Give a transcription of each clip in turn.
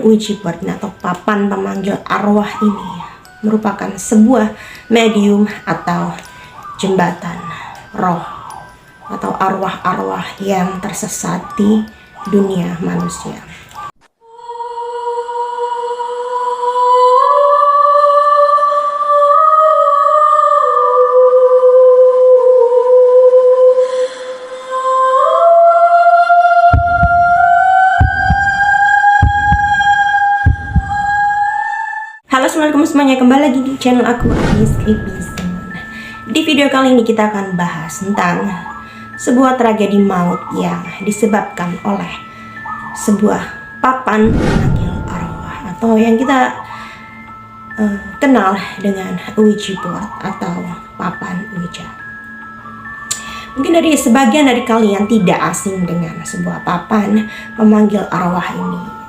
Ouija board atau papan pemanggil arwah ini merupakan sebuah medium atau jembatan roh atau arwah-arwah yang tersesat di dunia manusia. Halo, assalamualaikum semuanya, kembali lagi di channel aku, Agnes Creepy Simon. Di video kali ini kita akan bahas tentang sebuah tragedi maut yang disebabkan oleh sebuah papan pemanggil arwah atau yang kita kenal dengan Ouija board atau papan Ouija. Mungkin dari sebagian dari kalian tidak asing dengan sebuah papan pemanggil arwah ini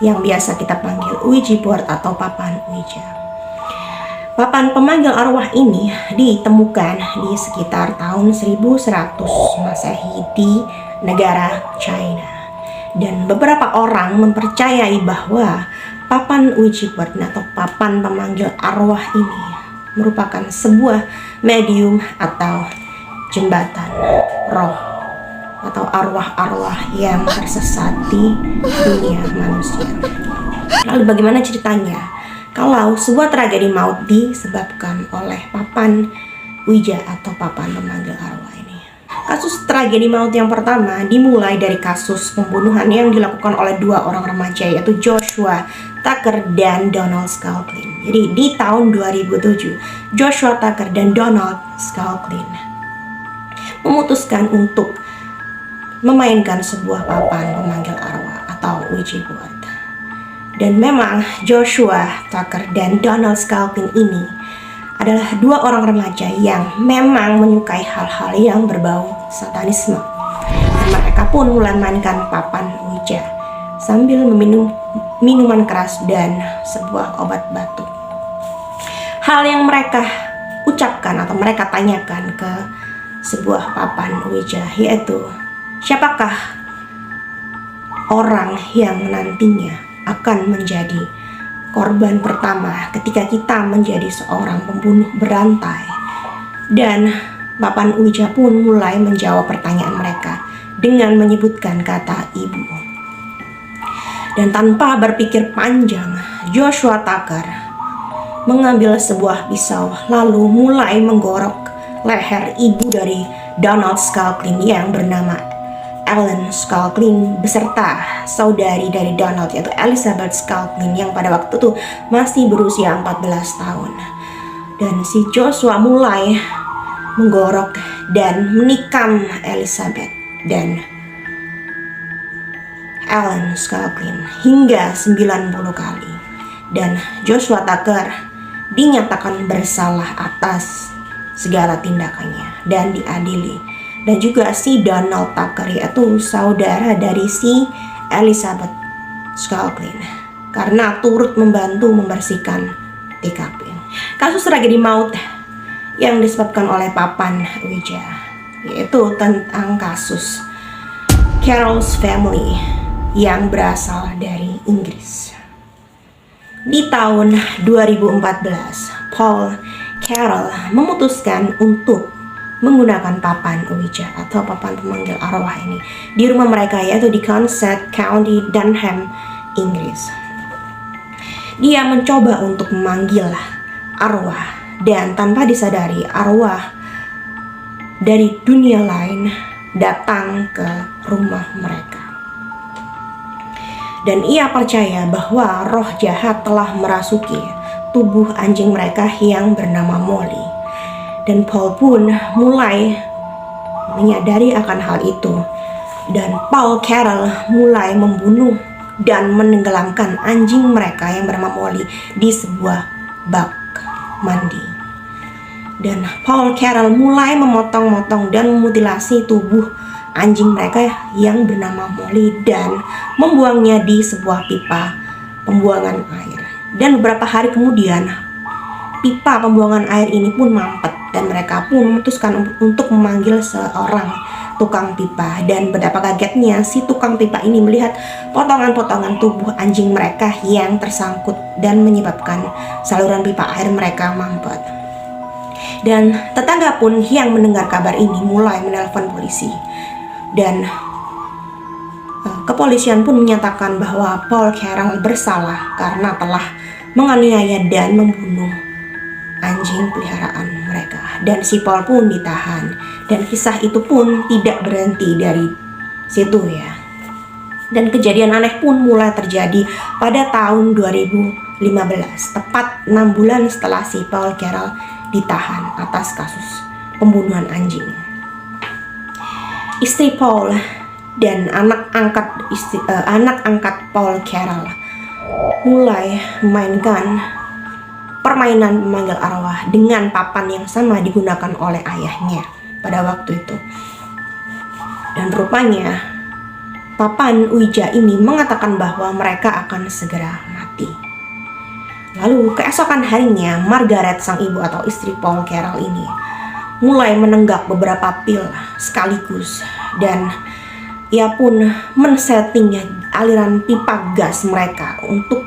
yang biasa kita panggil Ouija board atau papan Ouija. Papan pemanggil arwah ini ditemukan di sekitar tahun 1100 Masehi di negara China. Dan beberapa orang mempercayai bahwa papan Ouija board atau papan pemanggil arwah ini merupakan sebuah medium atau jembatan roh atau arwah-arwah yang tersesat di dunia manusia. Lalu bagaimana ceritanya kalau sebuah tragedi maut disebabkan oleh papan Ouija atau papan pemanggil arwah ini? Kasus tragedi maut yang pertama dimulai dari kasus pembunuhan yang dilakukan oleh dua orang remaja, yaitu Joshua Tucker dan Donald Sculklin. Jadi di tahun 2007 Joshua Tucker dan Donald Sculklin memutuskan untuk memainkan sebuah papan pemanggil arwah atau Ouija board. Dan memang Joshua Tucker dan Donald Sculklin ini adalah dua orang remaja yang memang menyukai hal-hal yang berbau satanisme. Dan mereka pun mulai mainkan papan Ouija sambil meminum minuman keras dan sebuah obat batuk. Hal yang mereka ucapkan atau mereka tanyakan ke sebuah papan Ouija yaitu, siapakah orang yang nantinya akan menjadi korban pertama ketika kita menjadi seorang pembunuh berantai? Dan papan Ouija pun mulai menjawab pertanyaan mereka dengan menyebutkan kata ibu. Dan tanpa berpikir panjang, Joshua Tucker mengambil sebuah pisau lalu mulai menggorok leher ibu dari Donald Sculklin yang bernama Ellen Sculklin beserta saudari dari Donald yaitu Elizabeth Sculklin yang pada waktu itu masih berusia 14 tahun. Dan si Joshua mulai menggorok dan menikam Elizabeth dan Ellen Sculklin hingga 90 kali. Dan Joshua Tucker dinyatakan bersalah atas segala tindakannya dan diadili. Dan juga si Donald Tucker yaitu saudara dari si Elizabeth Sculklin karena turut membantu membersihkan TKP. Kasus tragedi maut yang disebabkan oleh papan Ouija yaitu tentang kasus Carroll's Family yang berasal dari Inggris. Di tahun 2014 Paul Carroll memutuskan untuk menggunakan papan Ouija atau papan pemanggil arwah ini di rumah mereka yaitu di Consett County, Durham, Inggris. Dia mencoba untuk memanggil arwah dan tanpa disadari arwah dari dunia lain datang ke rumah mereka. Dan ia percaya bahwa roh jahat telah merasuki tubuh anjing mereka yang bernama Molly. Dan Paul pun mulai menyadari akan hal itu. Dan Paul Carroll mulai membunuh dan menenggelamkan anjing mereka yang bernama Molly di sebuah bak mandi. Dan Paul Carroll mulai memotong-motong dan memutilasi tubuh anjing mereka yang bernama Molly dan membuangnya di sebuah pipa pembuangan air. Dan beberapa hari kemudian pipa pembuangan air ini pun mampet dan mereka pun memutuskan untuk memanggil seorang tukang pipa, dan betapa kagetnya si tukang pipa ini melihat potongan-potongan tubuh anjing mereka yang tersangkut dan menyebabkan saluran pipa air mereka mampet. Dan tetangga pun yang mendengar kabar ini mulai menelpon polisi, dan kepolisian pun menyatakan bahwa Paul Carroll bersalah karena telah menganiaya dan membunuh anjing peliharaan mereka, dan si Paul pun ditahan. Dan kisah itu pun tidak berhenti dari situ ya. Dan kejadian aneh pun mulai terjadi pada tahun 2015, tepat 6 bulan setelah si Paul Carroll ditahan atas kasus pembunuhan anjing. Istri Paul dan anak angkat Paul Carroll mulai memainkan permainan memanggil arwah dengan papan yang sama digunakan oleh ayahnya pada waktu itu. Dan rupanya papan Ouija ini mengatakan bahwa mereka akan segera mati. Lalu keesokan harinya, Margaret, sang ibu atau istri Paul Carroll ini, mulai menenggak beberapa pil sekaligus, dan ia pun men-setting aliran pipa gas mereka untuk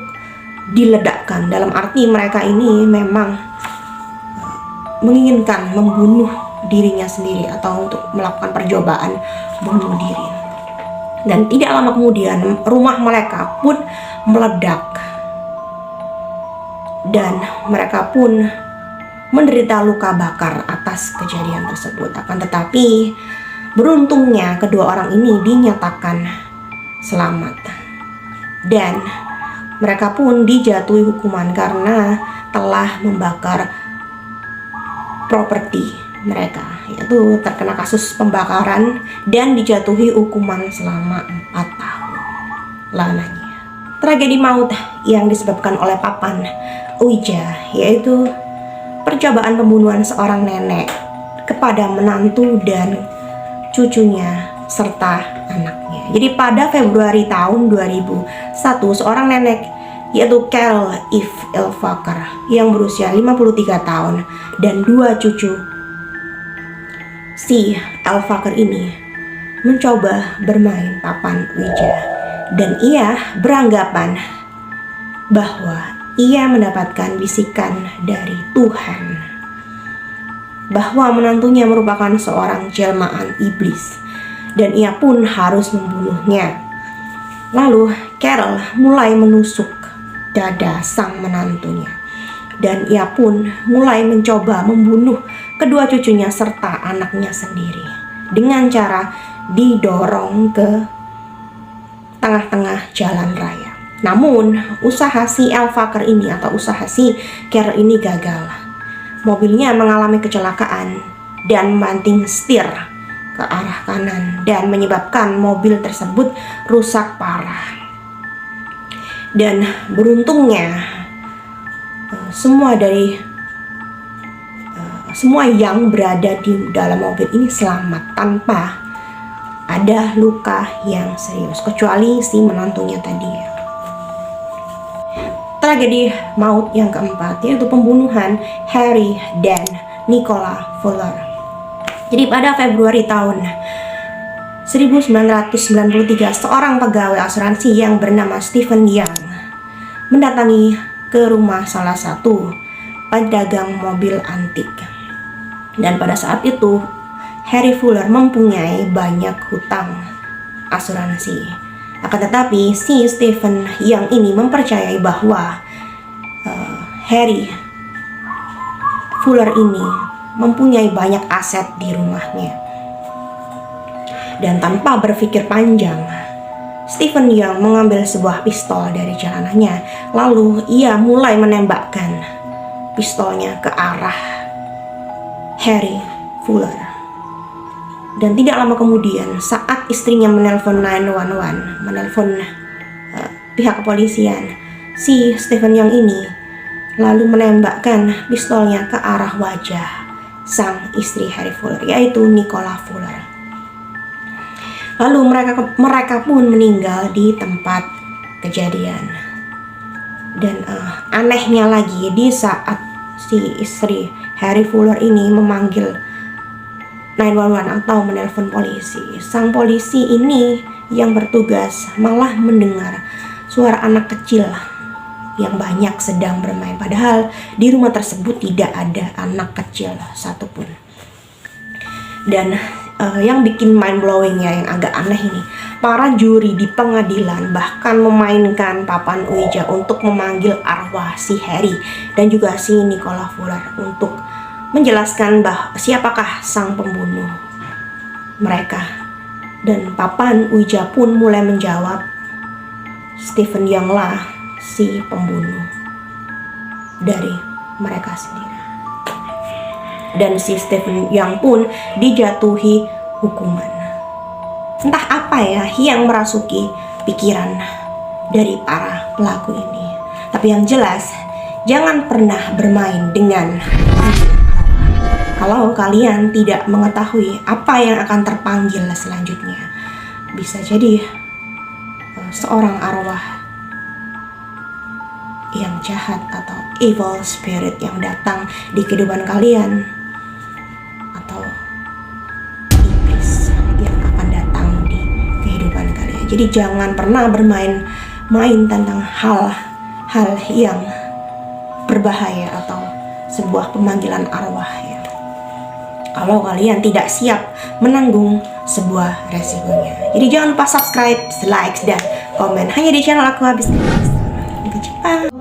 diledakkan. Dalam arti mereka ini memang menginginkan membunuh dirinya sendiri atau untuk melakukan percobaan bunuh diri. Dan tidak lama kemudian rumah mereka pun meledak dan mereka pun menderita luka bakar atas kejadian tersebut. Akan tetapi beruntungnya kedua orang ini dinyatakan selamat dan mereka pun dijatuhi hukuman karena telah membakar properti mereka, yaitu terkena kasus pembakaran dan dijatuhi hukuman selama 4 tahun lamanya. Tragedi maut yang disebabkan oleh papan Ouija, yaitu percobaan pembunuhan seorang nenek kepada menantu dan cucunya serta anaknya. Jadi pada Februari tahun 2001, seorang nenek yaitu Carol Eve Elvaker yang berusia 53 tahun dan 2 cucu si Elvaker ini mencoba bermain papan Ouija, dan ia beranggapan bahwa ia mendapatkan bisikan dari Tuhan bahwa menantunya merupakan seorang jelmaan iblis dan ia pun harus membunuhnya. Lalu Carol mulai menusuk dada sang menantunya dan ia pun mulai mencoba membunuh kedua cucunya serta anaknya sendiri dengan cara didorong ke tengah-tengah jalan raya. Namun usaha si Elvaker ini atau usaha si Carol ini gagal. Mobilnya mengalami kecelakaan dan membanting setir ke arah kanan dan menyebabkan mobil tersebut rusak parah. Dan beruntungnya semua yang berada di dalam mobil ini selamat tanpa ada luka yang serius kecuali si menantunya tadi. Tragedi maut yang keempat yaitu pembunuhan Harry dan Nicola Fuller. Jadi pada Februari tahun 1993, seorang pegawai asuransi yang bernama Stephen Young mendatangi ke rumah salah satu pedagang mobil antik. Dan pada saat itu Harry Fuller mempunyai banyak hutang asuransi. Akan tetapi si Stephen Young ini mempercayai bahwa Harry Fuller ini mempunyai banyak aset di rumahnya. Dan tanpa berpikir panjang, Stephen Young mengambil sebuah pistol dari celananya. Lalu ia mulai menembakkan pistolnya ke arah Harry Fuller. Dan tidak lama kemudian saat istrinya menelpon 911, menelpon pihak kepolisian, si Stephen Young ini lalu menembakkan pistolnya ke arah wajah sang istri Harry Fuller, yaitu Nicola Fuller. Lalu mereka pun meninggal di tempat kejadian. Dan anehnya lagi, di saat si istri Harry Fuller ini memanggil 911 atau menelpon polisi. Sang polisi ini yang bertugas malah mendengar suara anak kecil yang banyak sedang bermain, padahal di rumah tersebut tidak ada anak kecil satupun. Dan yang bikin mind blowing yang agak aneh ini, para juri di pengadilan bahkan memainkan papan ouija untuk memanggil arwah si Harry dan juga si Nicola Fuller untuk menjelaskan siapakah sang pembunuh mereka. Dan papan ouija pun mulai menjawab, Stephen Young lah si pembunuh dari mereka sendiri. Dan si Stephen Young pun dijatuhi hukuman. Entah apa ya yang merasuki pikiran dari para pelaku ini. Tapi yang jelas, jangan pernah bermain dengan kalau kalian tidak mengetahui apa yang akan terpanggil selanjutnya. Bisa jadi seorang arwah yang jahat atau evil spirit yang datang di kehidupan kalian, atau iblis yang akan datang di kehidupan kalian. Jadi jangan pernah bermain tentang hal-hal yang berbahaya atau sebuah pemanggilan arwah ya, kalau kalian tidak siap menanggung sebuah resikonya. Jadi jangan lupa subscribe, like, dan komen hanya di channel aku habis. Sampai jumpa.